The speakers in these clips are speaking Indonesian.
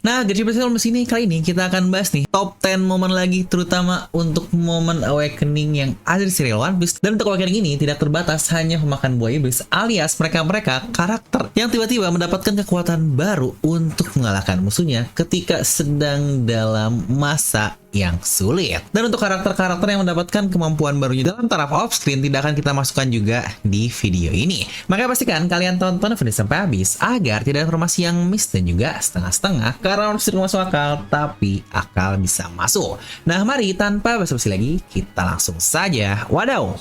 Nah, Gachi Special sini kali ini kita akan bahas nih top 10 momen lagi, terutama untuk momen awakening yang ada di serial One Piece. Dan untuk awakening ini tidak terbatas hanya pemakan buah iblis, alias mereka-mereka karakter yang tiba-tiba mendapatkan kekuatan baru untuk mengalahkan musuhnya ketika sedang dalam masa yang sulit. Dan untuk karakter-karakter yang mendapatkan kemampuan barunya dalam taraf off-screen tidak akan kita masukkan juga di video ini. Makanya pastikan kalian tonton video sampai habis agar tidak ada informasi yang miss dan juga setengah-setengah, karena harus masuk akal tapi akal bisa masuk. Nah, mari tanpa basa-basi lagi kita langsung saja. Wadaw!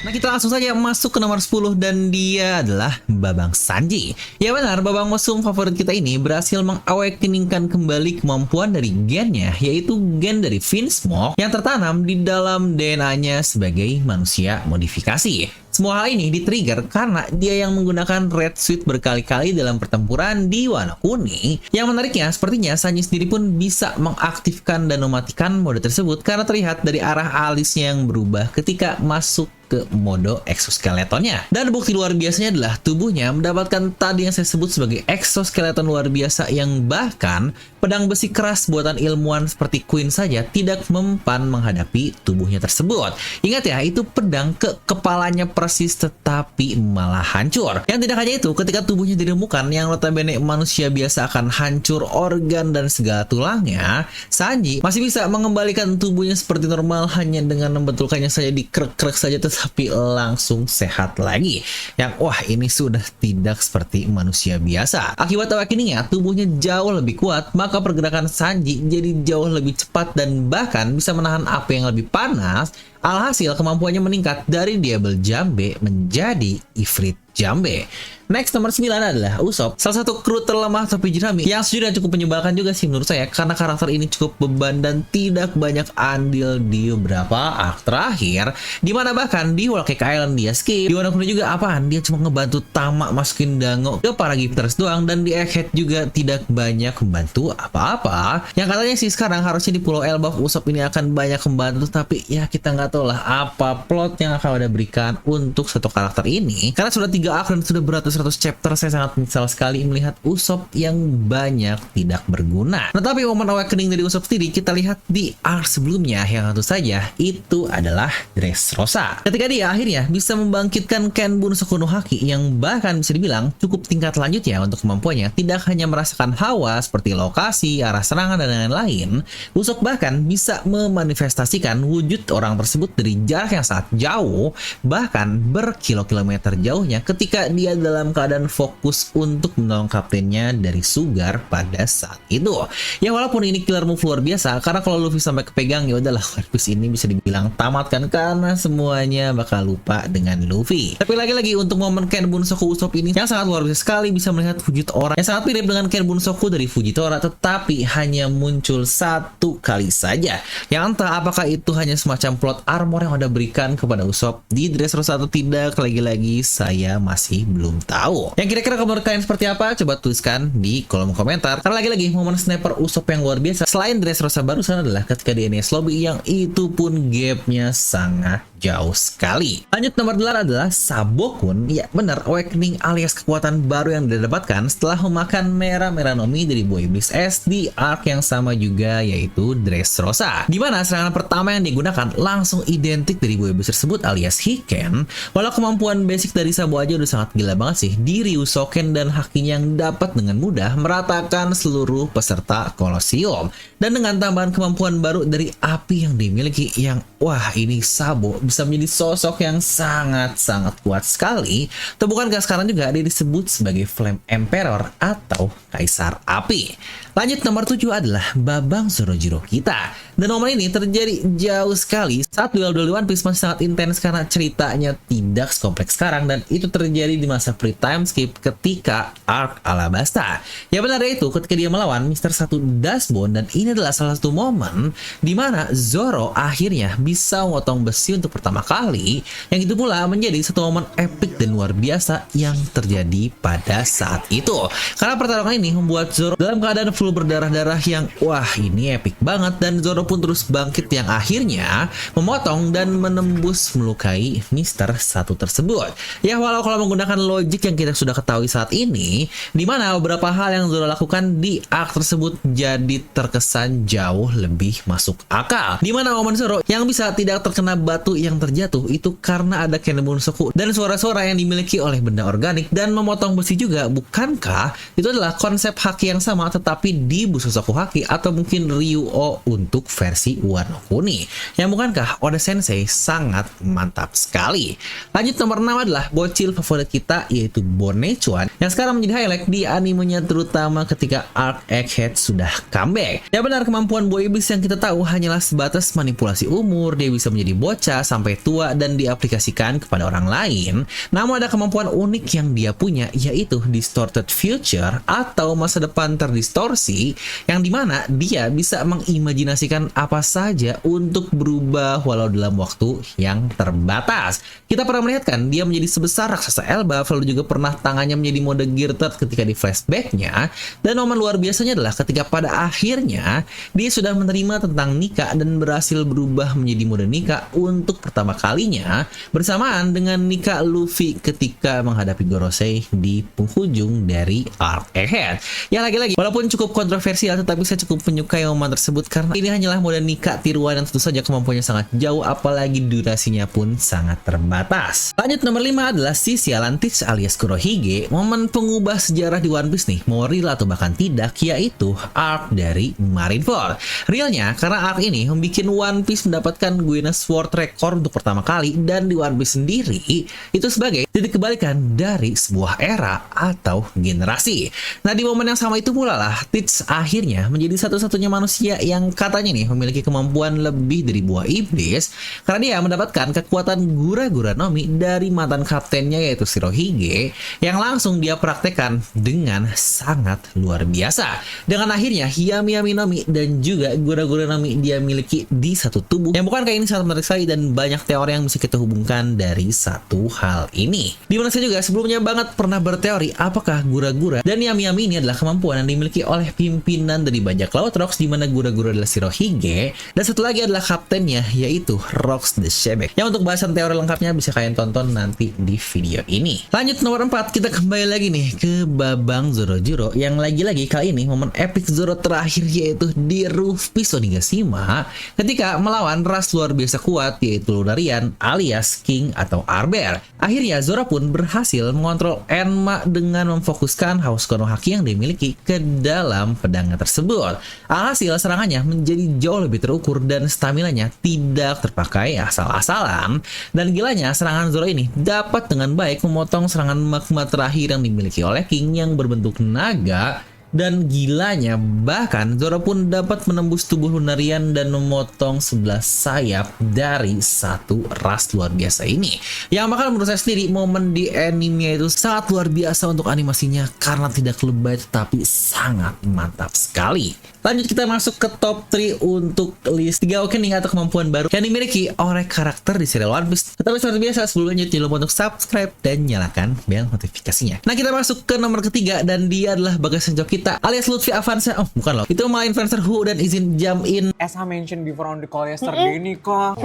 Nah, kita langsung saja masuk ke nomor 10 dan dia adalah Babang Sanji. Ya benar, Babang musuh favorit kita ini berhasil mengawakeningkan kembali kemampuan dari gennya, yaitu gen dari Vinsmoke yang tertanam di dalam DNA-nya sebagai manusia modifikasi. Semua hal ini di-trigger karena dia yang menggunakan Red Suit berkali-kali dalam pertempuran di Wano Kuni. Yang menariknya, sepertinya Sanji sendiri pun bisa mengaktifkan dan mematikan mode tersebut karena terlihat dari arah alisnya yang berubah ketika masuk ke mode exoskeletonnya. Dan bukti luar biasanya adalah tubuhnya mendapatkan tadi yang saya sebut sebagai exoskeleton luar biasa yang bahkan pedang besi keras buatan ilmuwan seperti Queen saja tidak mempan menghadapi tubuhnya tersebut. Ingat ya, itu pedang ke kepalanya persis tetapi malah hancur. Yang tidak hanya itu, ketika tubuhnya diremukan yang notabene manusia biasa akan hancur organ dan segala tulangnya, Sanji masih bisa mengembalikan tubuhnya seperti normal hanya dengan membetulkannya saja dikrek-krek saja tapi langsung sehat lagi. Yang wah, ini sudah tidak seperti manusia biasa. Akibat awakeningnya, tubuhnya jauh lebih kuat, maka pergerakan Sanji jadi jauh lebih cepat dan bahkan bisa menahan api yang lebih panas. Alhasil kemampuannya meningkat dari Diable Jambe menjadi Ifrit Jambe. Next, nomor 9 adalah Usopp, salah satu kru terlemah topi jerami yang sejujurnya cukup menyebalkan juga sih menurut saya, karena karakter ini cukup beban dan tidak banyak andil di beberapa arc terakhir, dimana bahkan di Whole Cake Island dia skip, di Wano Kuni juga apaan, dia cuma ngebantu Tama masukin dango ke para gifters doang, dan di Egghead juga tidak banyak membantu apa-apa. Yang katanya sih sekarang harusnya di Pulau Elbaf Usopp ini akan banyak membantu, tapi ya kita nggak tahu lah apa plot yang akan ada berikan untuk satu karakter ini, karena sudah 3 arc dan sudah beratus-ratus chapter. Saya sangat menyesal sekali melihat Usopp yang banyak tidak berguna. Nah, tapi momen awakening dari Usopp sendiri kita lihat di arc sebelumnya, yang tentu saja itu adalah Dressrosa. Ketika dia akhirnya bisa membangkitkan Ken Bunsoku no Haki yang bahkan bisa dibilang cukup tingkat lanjut ya untuk kemampuannya, tidak hanya merasakan hawa seperti lokasi, arah serangan dan lain-lain, Usopp bahkan bisa memanifestasikan wujud orang tersebut dari jarak yang sangat jauh, bahkan berkilo-kilometer jauhnya ketika dia dalam keadaan fokus untuk menolong kaptennya dari Sugar pada saat itu. Ya walaupun ini killer move luar biasa, karena kalau Luffy sampai kepegang ya udahlah, One Piece ini bisa dibilang tamat kan, karena semuanya bakal lupa dengan Luffy. Tapi lagi-lagi untuk momen Ken Bunsoku Usopp ini yang sangat luar biasa sekali, bisa melihat wujud orang yang sangat mirip dengan Ken Bunsoku dari Fujitora, tetapi hanya muncul satu kali saja. Yang entah apakah itu hanya semacam plot armor yang udah berikan kepada Usopp di Dressrosa atau tidak, lagi-lagi saya masih belum tahu. Yang kira-kira menurut kalian seperti apa? Coba tuliskan di kolom komentar. Karena lagi-lagi momen sniper Usopp yang luar biasa selain Dressrosa barusan adalah ketika di NES Lobby, yang itu pun gapnya sangat jauh sekali. Lanjut, nomor 8 adalah Sabokun. Ya benar, awakening alias kekuatan baru yang didapatkan setelah memakan merah-merah Nomi dari buah iblis es di arc yang sama juga, yaitu Dressrosa. Dimana serangan pertama yang digunakan langsung identik dari buah iblis tersebut alias Hiken. Walau kemampuan basic dari Sabo aja udah sangat gila banget sih, di Ryusoken dan hakinya yang dapat dengan mudah meratakan seluruh peserta Colosseum. Dan dengan tambahan kemampuan baru dari api yang dimiliki, yang wah, ini Sabo bisa menjadi sosok yang sangat-sangat kuat sekali. Atau bukankah sekarang juga dia disebut sebagai Flame Emperor atau Kaisar Api. Lanjut, nomor 7 adalah Babang Zorojiro kita. Dan momen ini terjadi jauh sekali saat Saat duel-duel di One Piece masih sangat intens karena ceritanya tidak sekompleks sekarang, dan itu terjadi di masa free time skip ketika arc Alabasta. Ya benar itu ketika dia melawan Mr. 1 Dustbone, dan ini adalah salah satu momen di mana Zoro akhirnya bisa memotong besi untuk pertama kali, yang itu pula menjadi satu momen epic dan luar biasa yang terjadi pada saat itu. Karena pertarungan ini membuat Zoro dalam keadaan full berdarah-darah yang wah ini epic banget, dan Zoro pun terus bangkit yang akhirnya memotong dan menembus melukai Mr. 1 tersebut. Ya walau kalau menggunakan logik yang kita sudah ketahui saat ini, di mana beberapa hal yang Zoro lakukan di arc tersebut jadi terkesan jauh lebih masuk akal. Di mana momen Zoro yang bisa tidak terkena batu yang terjatuh itu karena ada Ken Bunsoku dan suara-suara yang dimiliki oleh benda organik, dan memotong besi juga bukankah itu adalah konsep haki yang sama tetapi di Busosoku Haki atau mungkin Ryuo untuk versi Wano Kuni, yang bukankah Oda Sensei sangat mantap sekali. Lanjut nomor 6 adalah bocil favorit kita, yaitu Bonechuan, yang sekarang menjadi highlight di animenya terutama ketika arc Egghead sudah comeback. Ya benar, kemampuan buah iblis yang kita tahu hanyalah sebatas manipulasi umur, dia bisa menjadi bocah sampai tua dan diaplikasikan kepada orang lain. Namun ada kemampuan unik yang dia punya, yaitu Distorted Future atau masa depan terdistorsi, yang dimana dia bisa mengimajinasikan apa saja untuk berubah walau dalam waktu yang terbatas. Kita pernah melihat kan dia menjadi sebesar raksasa Elbaf, lalu juga pernah tangannya menjadi mode Gear Third ketika di flashbacknya, dan momen luar biasanya adalah ketika pada akhirnya dia sudah menerima tentang Nika dan berhasil berubah menjadi mode Nika untuk pertama kalinya bersamaan dengan Nika Luffy ketika menghadapi Gorosei di penghujung dari arc Egghead. Ya lagi-lagi walaupun cukup kontroversial, tetapi saya cukup menyukai momen tersebut karena ini hanyalah mode Nika tiruan yang tentu saja kemampuannya sangat jauh, apalagi durasinya pun sangat terbatas. Lanjut nomor 5 adalah si sialan Teach alias Kurohige, momen pengubah sejarah di One Piece nih, mau real atau bahkan tidak, yaitu arc dari Marineford. Realnya karena arc ini membuat One Piece mendapatkan Guinness World Record untuk pertama kali, dan di One Piece sendiri itu sebagai titik kebalikan dari sebuah era atau generasi. Nah di momen yang sama itu pula lah Teach akhirnya menjadi satu-satunya manusia yang katanya nih memiliki kemampuan lebih dari buah iblis, karena dia mendapatkan kekuatan gura-gura Nomi dari mantan kaptennya yaitu Shirohige, yang langsung dia praktekkan dengan sangat luar biasa, dengan akhirnya Yami-Yami Nomi dan juga gura-gura Nomi dia miliki di satu tubuh, yang bukankah ini sangat menarik sekali, dan banyak teori yang bisa kita hubungkan dari satu hal ini. Dimana saya juga sebelumnya banget pernah berteori apakah gura-gura dan Yami-Yami ini adalah kemampuan yang dimiliki oleh pimpinan dari bajak laut Rocks, di mana gura-gura adalah Shirohige dan satu lagi adalah kaptennya yaitu Rocks the Shebek. Yang untuk bahasan teori lengkapnya bisa kalian tonton nanti di video ini. Lanjut nomor 4, kita kembali lagi nih ke Babang Zorojuro, yang lagi-lagi kali ini momen epic Zoro terakhir yaitu di Rufus Onigashima ketika melawan ras luar biasa kuat yaitu Lunarian alias King atau Arber. Akhirnya Zoro pun berhasil mengontrol Enma dengan memfokuskan haus Konohaki yang dimiliki ke dalam pedangnya tersebut. Alhasil serangannya menjadi jauh lebih terukur dan staminanya tidak terpakai asal-asalan, dan gilanya serangan Zoro ini dapat dengan baik memotong serangan magma terakhir yang dimiliki oleh King yang berbentuk naga. Dan gilanya bahkan Zoro pun dapat menembus tubuh Lunarian dan memotong sebelah sayap dari satu ras luar biasa ini, yang bahkan menurut saya sendiri momen di anime itu sangat luar biasa untuk animasinya karena tidak lebay tetapi sangat mantap sekali. Lanjut kita masuk ke top 3 untuk list 3 awakening atau kemampuan baru yang dimiliki oleh karakter di serial One Piece. Tetapi seperti biasa sebelum lanjut jangan lupa untuk subscribe dan nyalakan bel notifikasinya. Nah kita masuk ke nomor ketiga, dan dia adalah Bagasan Job kita alias Lutfi Avanza. Oh bukan loh, itu malah influencer Who dan izin jump in. As I mentioned before on the call yesterday nih kak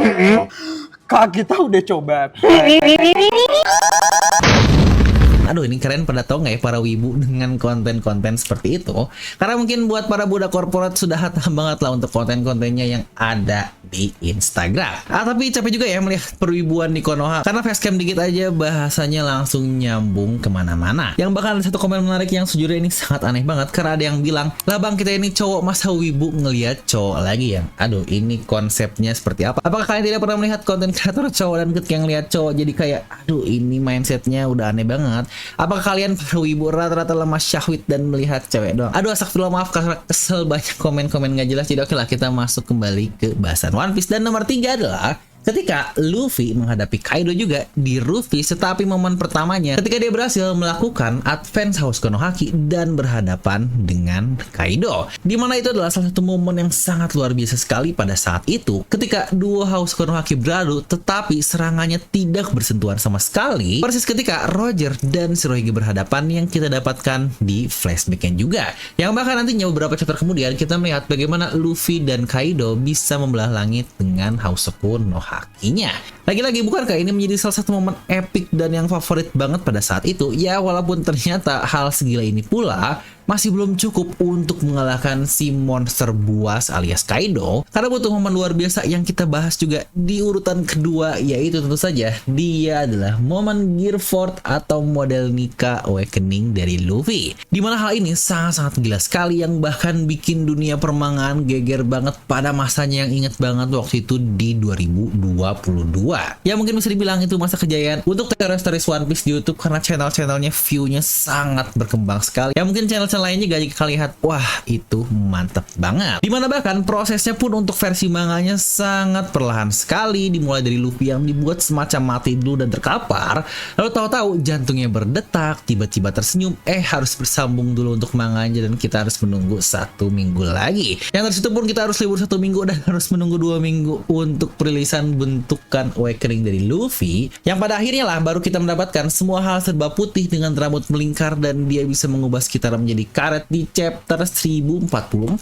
kita udah coba. Aduh ini keren, pada tau nggak ya para wibu dengan konten-konten seperti itu? Karena mungkin buat para budak korporat sudah hatam banget lah untuk konten-kontennya yang ada di Instagram. Tapi capek juga ya melihat perwibuan di Konoha, karena facecam dikit aja bahasanya langsung nyambung kemana-mana. Yang bahkan ada satu komen menarik yang sejujurnya ini sangat aneh banget, karena ada yang bilang, lah bang kita ini cowok masa wibu ngelihat cowok lagi yang aduh ini konsepnya seperti apa? Apakah kalian tidak pernah melihat konten kreator cowok dan ketika ngelihat cowok jadi kayak aduh ini mindsetnya udah aneh banget? Apakah kalian para wibu rata-rata lemah syahwit dan melihat cewek doang? Aduh astagfirullah, maaf karena kesel banyak komen-komen gak jelas. Jadi oke lah kita masuk kembali ke bahasan One Piece. Dan nomor 3 adalah ketika Luffy menghadapi Kaido juga di Luffy, tetapi momen pertamanya ketika dia berhasil melakukan advance House Konohaki dan berhadapan dengan Kaido, dimana itu adalah salah satu momen yang sangat luar biasa sekali pada saat itu ketika dua House Konohaki beradu tetapi serangannya tidak bersentuhan sama sekali, persis ketika Roger dan Shirohige berhadapan yang kita dapatkan di flashbacknya juga, yang bahkan nantinya beberapa chapter kemudian kita melihat bagaimana Luffy dan Kaido bisa membelah langit dengan House Konohaki-nya. Lagi-lagi bukankah ini menjadi salah satu momen epic dan yang favorit banget pada saat itu? Ya, walaupun ternyata hal segila ini pula masih belum cukup untuk mengalahkan si monster buas alias Kaido, karena butuh momen luar biasa yang kita bahas juga di urutan kedua, yaitu tentu saja dia adalah momen Gearford atau model Nika Awakening dari Luffy, dimana hal ini sangat-sangat gila sekali yang bahkan bikin dunia permangaan geger banget pada masanya yang inget banget waktu itu di 2022. Ya mungkin bisa dibilang itu masa kejayaan untuk teori-teori One Piece di YouTube karena channel-channelnya view-nya sangat berkembang sekali. Ya mungkin channel lainnya gak jika lihat, wah itu mantep banget. Dimana bahkan prosesnya pun untuk versi manganya sangat perlahan sekali, dimulai dari Luffy yang dibuat semacam mati dulu dan terkapar, lalu tahu-tahu jantungnya berdetak, tiba-tiba tersenyum, harus bersambung dulu untuk manganya dan kita harus menunggu 1 minggu lagi. Yang dari situ pun kita harus libur 1 minggu dan harus menunggu 2 minggu untuk perilisan bentukan Awakening dari Luffy, yang pada akhirnya lah baru kita mendapatkan semua hal serba putih dengan rambut melingkar dan dia bisa mengubah sekitar menjadi karet di chapter 1044.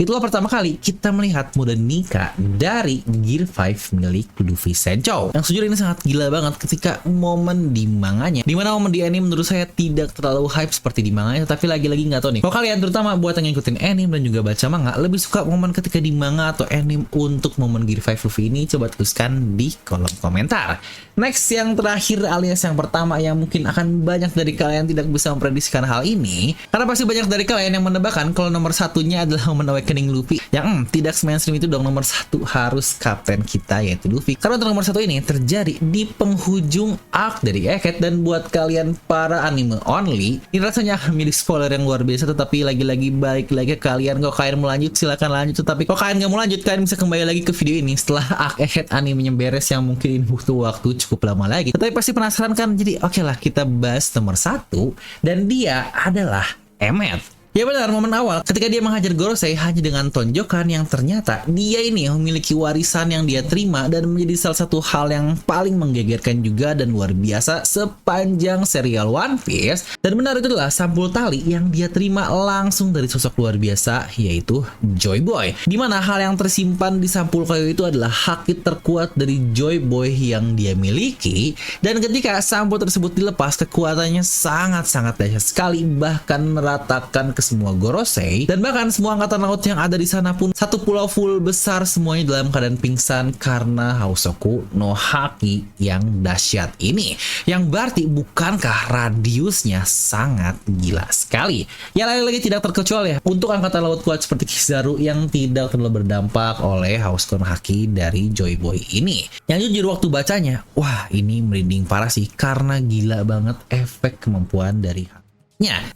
Itulah pertama kali kita melihat mode Nika dari Gear 5 milik Luffy Senchou. Yang sejujurnya ini sangat gila banget ketika momen di manganya, dimana momen di anime menurut saya tidak terlalu hype seperti di manganya, tapi lagi-lagi nggak tahu nih kalau kalian, terutama buat yang ngikutin anime dan juga baca manga, lebih suka momen ketika di manga atau anime untuk momen Gear 5 Luffy ini. Coba tuliskan di kolom komentar. Next, yang terakhir alias yang pertama yang mungkin akan banyak dari kalian tidak bisa memprediksikan hal ini, karena pasti banyak dari kalian yang menebakkan kalau nomor satunya adalah momen Awakening Luffy, yang tidak mainstream itu dong. Nomor satu harus kapten kita yaitu Luffy, karena untuk nomor satu ini terjadi di penghujung arc dari Egghead. Dan buat kalian para anime only, ini rasanya akan menjadi spoiler yang luar biasa, tetapi lagi-lagi balik lagi ke kalian. Kalau kalian mau lanjut silahkan lanjut, tetapi kalau kalian nggak mau lanjut, kalian bisa kembali lagi ke video ini setelah arc Egghead animenya beres, yang mungkin ini butuh waktu cukup lama lagi, tetapi pasti penasaran kan? Jadi oke lah, kita bahas nomor satu, dan dia adalah Emmet. Ya benar, momen awal ketika dia menghajar Gorosei hanya dengan tonjokan yang ternyata dia ini memiliki warisan yang dia terima dan menjadi salah satu hal yang paling menggegerkan juga dan luar biasa sepanjang serial One Piece. Dan benar, itu adalah sampul tali yang dia terima langsung dari sosok luar biasa yaitu Joy Boy. Dimana hal yang tersimpan di sampul kayu itu adalah haki terkuat dari Joy Boy yang dia miliki. Dan ketika sampul tersebut dilepas, kekuatannya sangat-sangat dahsyat sekali, bahkan meratakan ke semua Gorosei, dan bahkan semua angkatan laut yang ada di sana pun satu pulau full besar semuanya dalam keadaan pingsan karena Hausoku no Haki yang dahsyat ini. Yang berarti bukankah radiusnya sangat gila sekali? Ya lagi-lagi tidak terkecuali ya untuk angkatan laut kuat seperti Kizaru yang tidak terlalu berdampak oleh Hausoku no Haki dari Joy Boy ini. Yang jujur waktu bacanya, wah ini merinding parah sih karena gila banget efek kemampuan dari Haki.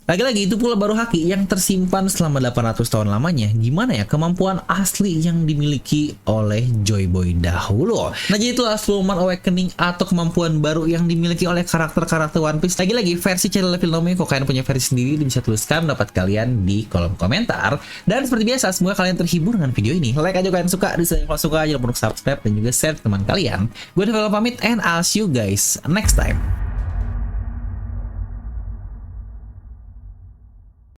Lagi-lagi itu pula baru haki yang tersimpan selama 800 tahun lamanya. Gimana ya kemampuan asli yang dimiliki oleh Joy Boy dahulu. Nah jadi itulah Fullman Awakening atau kemampuan baru yang dimiliki oleh karakter-karakter One Piece. Lagi-lagi versi channel Filmnomi, kok kalian punya versi sendiri, bisa tuliskan pendapat kalian di kolom komentar. Dan seperti biasa, semoga kalian terhibur dengan video ini. Like aja kalian suka, dislike kalau suka, jangan lupa subscribe dan juga share ke teman kalian. Gue Devel pamit and I'll see you guys next time.